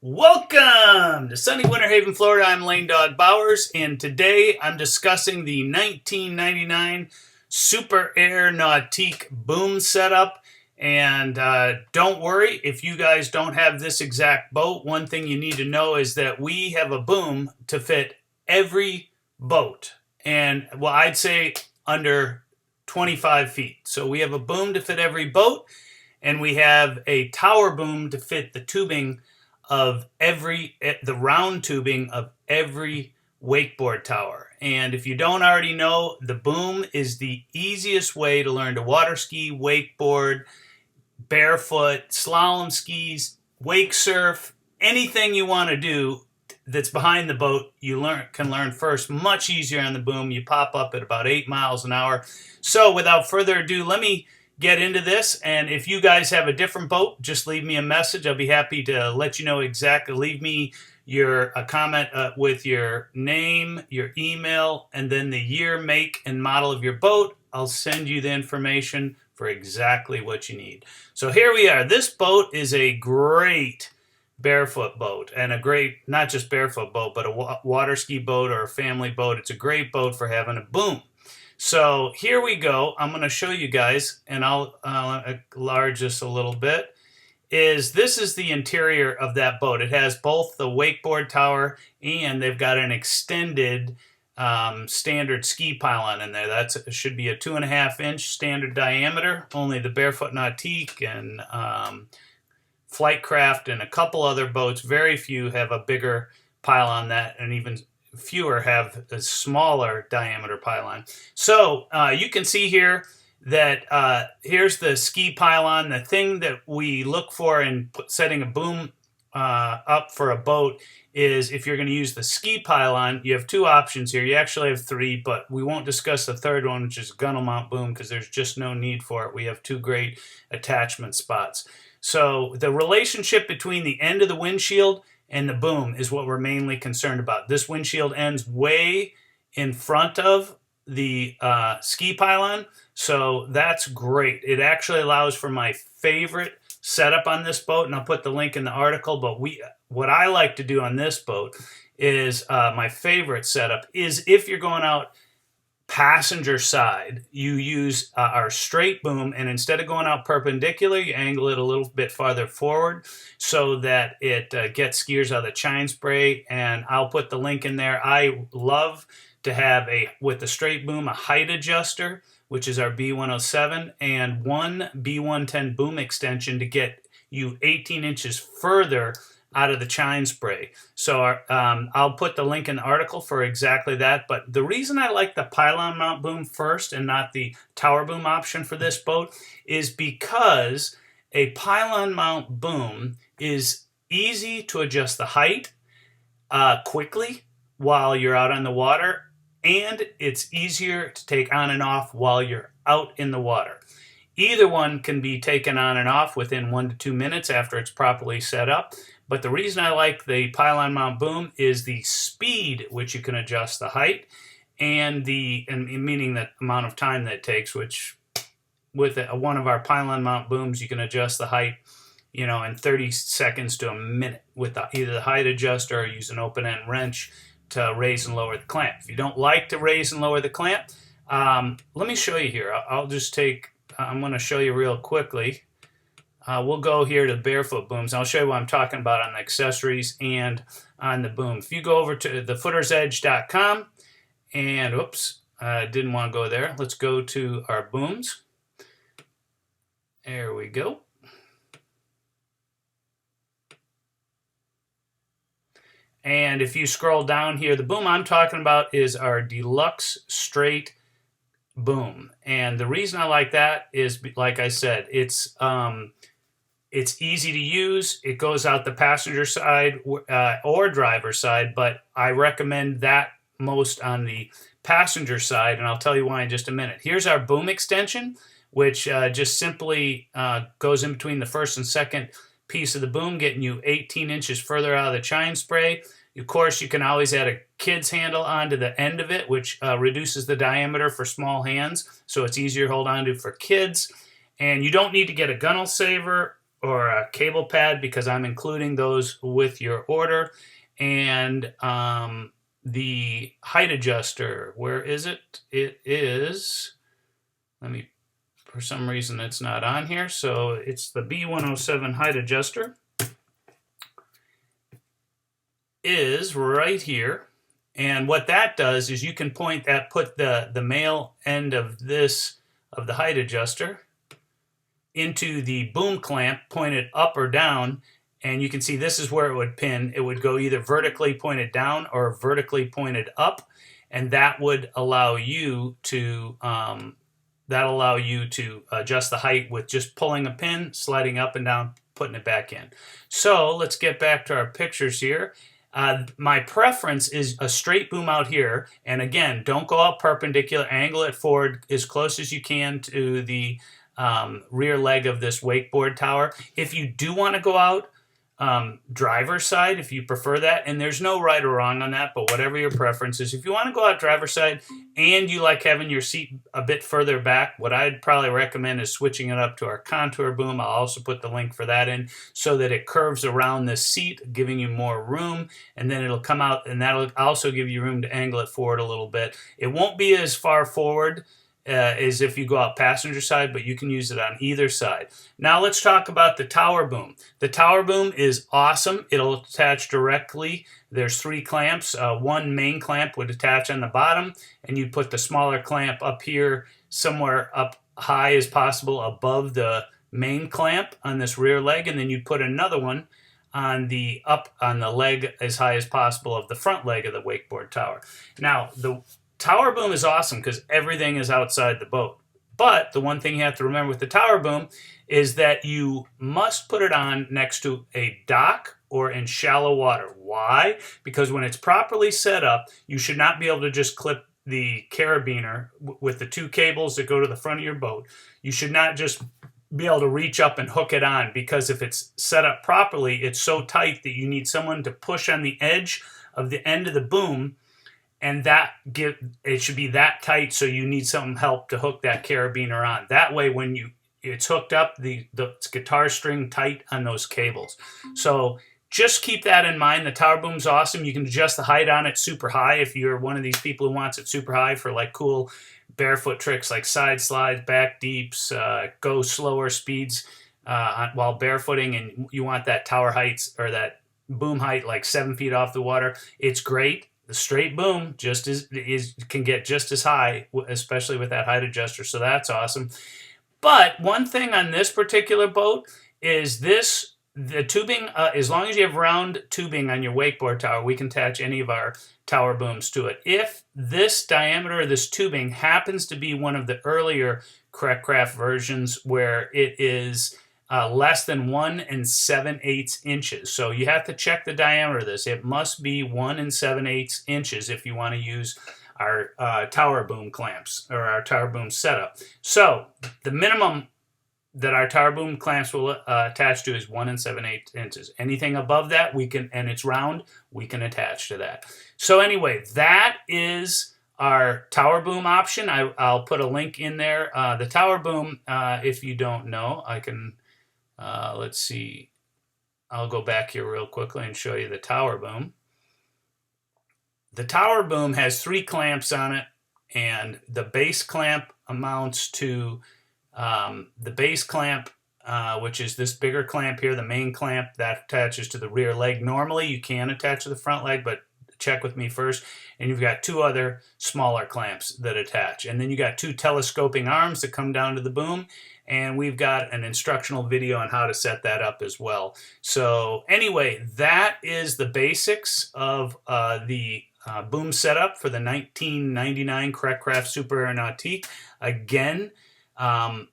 Welcome to sunny Winter Haven, Florida. I'm Lane Dog Bowers, and today I'm discussing the 1999 Super Air Nautique boom setup. And don't worry, if you guys don't have this exact boat, one thing you need to know is that we have a boom to fit every boat. And, well, I'd say under 25 feet. So we have a boom to fit every boat, and we have a tower boom to fit the tubing of the round tubing of every wakeboard tower. And if you don't already know, the boom is the easiest way to learn to water ski, wakeboard, barefoot, slalom skis, wake surf, anything you want to do that's behind the boat, you can learn first much easier on the boom. You pop up at about 8 miles an hour. So without further ado, let me get into this, and if you guys have a different boat, just leave me a message. I'll be happy to let you know exactly. Leave me a comment with your name, your email, and then the year, make, and model of your boat. I'll send you the information for exactly what you need. So here we are. This boat is a great barefoot boat, and a great, not just barefoot boat, but a water ski boat or a family boat. It's a great boat for having a boom. So here we go. I'm going to show you guys, and I'll enlarge this a little bit. This is the interior of that boat. It has both the wakeboard tower, and they've got an extended standard ski pylon in there. That should be a 2.5-inch standard diameter. Only the Barefoot Nautique and Flightcraft and a couple other boats, very few have a bigger pylon than that, and even fewer have a smaller diameter pylon. So you can see here that here's the ski pylon. The thing that we look for in setting a boom up for a boat is if you're going to use the ski pylon, you have two options here. You actually have three, but we won't discuss the third one, which is gunnel mount boom, because there's just no need for it. We have two great attachment spots. So the relationship between the end of the windshield and the boom is what we're mainly concerned about. This windshield ends way in front of the ski pylon, so that's great. It actually allows for my favorite setup on this boat, and I'll put the link in the article, but what I like to do on this boat is my favorite setup is if you're going out passenger side, you use our straight boom, and instead of going out perpendicular, you angle it a little bit farther forward so that it gets skiers out of the chine spray. And I'll put the link in there. I love to have with the straight boom, a height adjuster, which is our B107, and one B110 boom extension to get you 18 inches further out of the chine spray. So I'll put the link in the article for exactly that. But the reason I like the pylon mount boom first and not the tower boom option for this boat is because a pylon mount boom is easy to adjust the height quickly while you're out on the water, and it's easier to take on and off while you're out in the water. Either one can be taken on and off within 1 to 2 minutes after it's properly set up. But the reason I like the pylon mount boom is the speed at which you can adjust the height, and meaning the amount of time that it takes, which with one of our pylon mount booms, you can adjust the height, in 30 seconds to a minute with either the height adjuster or use an open end wrench to raise and lower the clamp. If you don't like to raise and lower the clamp, let me show you here. I'm going to show you real quickly. We'll go here to barefoot booms. I'll show you what I'm talking about on the accessories and on the boom. If you go over to thefootersedge.com, and oops, I didn't want to go there. Let's go to our booms. There we go. And if you scroll down here, the boom I'm talking about is our deluxe straight boom. And the reason I like that is, like I said, it's easy to use. It goes out the passenger side or driver side, but I recommend that most on the passenger side, and I'll tell you why in just a minute. Here's our boom extension, which just simply goes in between the first and second piece of the boom, getting you 18 inches further out of the chine spray. Of course, you can always add a kid's handle onto the end of it, which reduces the diameter for small hands, so it's easier to hold on to for kids. And you don't need to get a gunnel saver or a cable pad, because I'm including those with your order. And the height adjuster, where is it? It is, for some reason it's not on here, so it's the B107 height adjuster. Is right here. And what that does is you can put the male end of the height adjuster into the boom clamp, point it up or down, and you can see this is where it would pin. It would go either vertically pointed down or vertically pointed up, and that would allow you to adjust the height with just pulling a pin, sliding up and down, putting it back in. So let's get back to our pictures here. My preference is a straight boom out here, and again, don't go out perpendicular, angle it forward as close as you can to the rear leg of this wakeboard tower. If you do want to go out driver's side, if you prefer that, and there's no right or wrong on that, but whatever your preference is, if you want to go out driver's side and you like having your seat a bit further back, what I'd probably recommend is switching it up to our contour boom. I'll also put the link for that in so that it curves around the seat, giving you more room, and then it'll come out, and that'll also give you room to angle it forward a little bit. It won't be as far forward as if you go out passenger side, but you can use it on either side. Now let's talk about the tower boom. The tower boom is awesome. It'll attach directly. There's 3 clamps. One main clamp would attach on the bottom, and you'd put the smaller clamp up here somewhere up high as possible above the main clamp on this rear leg, and then you'd put another one on the leg as high as possible of the front leg of the wakeboard tower. Now, the tower boom is awesome because everything is outside the boat. But the one thing you have to remember with the tower boom is that you must put it on next to a dock or in shallow water. Why? Because when it's properly set up, you should not be able to just clip the carabiner with the 2 cables that go to the front of your boat. You should not just be able to reach up and hook it on, because if it's set up properly, it's so tight that you need someone to push on the edge of the end of the boom, and it should be that tight, so you need some help to hook that carabiner on. That way, when it's hooked up, the guitar string tight on those cables. So just keep that in mind. The tower boom's awesome. You can adjust the height on it super high if you're one of these people who wants it super high for like cool barefoot tricks like side slides, back deeps, go slower speeds while barefooting, and you want that tower heights or that boom height like 7 feet off the water. It's great. The straight boom can get just as high, especially with that height adjuster, so that's awesome. But one thing on this particular boat is the tubing, as long as you have round tubing on your wakeboard tower, we can attach any of our tower booms to it. If this diameter of this tubing happens to be one of the earlier Craft versions where it is less than 1 7/8 inches. So you have to check the diameter of this. It must be 1 7/8 inches if you want to use our tower boom clamps or our tower boom setup. So the minimum that our tower boom clamps will attach to is 1 7/8 inches. Anything above that, and it's round, we can attach to that. So anyway, that is our tower boom option. I'll put a link in there. The tower boom, if you don't know, I can... let's see. I'll go back here real quickly and show you the tower boom. The tower boom has 3 clamps on it, and the base clamp amounts to the base clamp, which is this bigger clamp here, the main clamp that attaches to the rear leg. Normally you can attach to the front leg, but check with me first. And you've got 2 other smaller clamps that attach. And then you got 2 telescoping arms that come down to the boom. And we've got an instructional video on how to set that up as well. So anyway, that is the basics of the boom setup for the 1999 Craft Super Air Nautique. Again,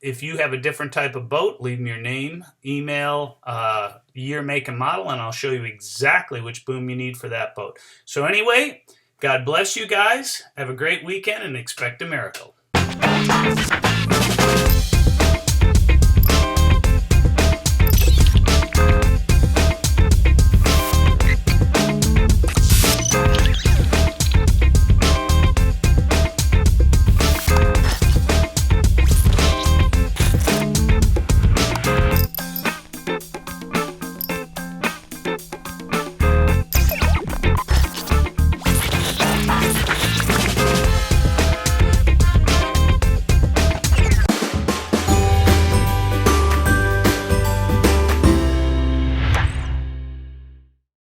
if you have a different type of boat, leave me your name, email, year, make, and model, and I'll show you exactly which boom you need for that boat. So anyway, God bless you guys. Have a great weekend and expect a miracle.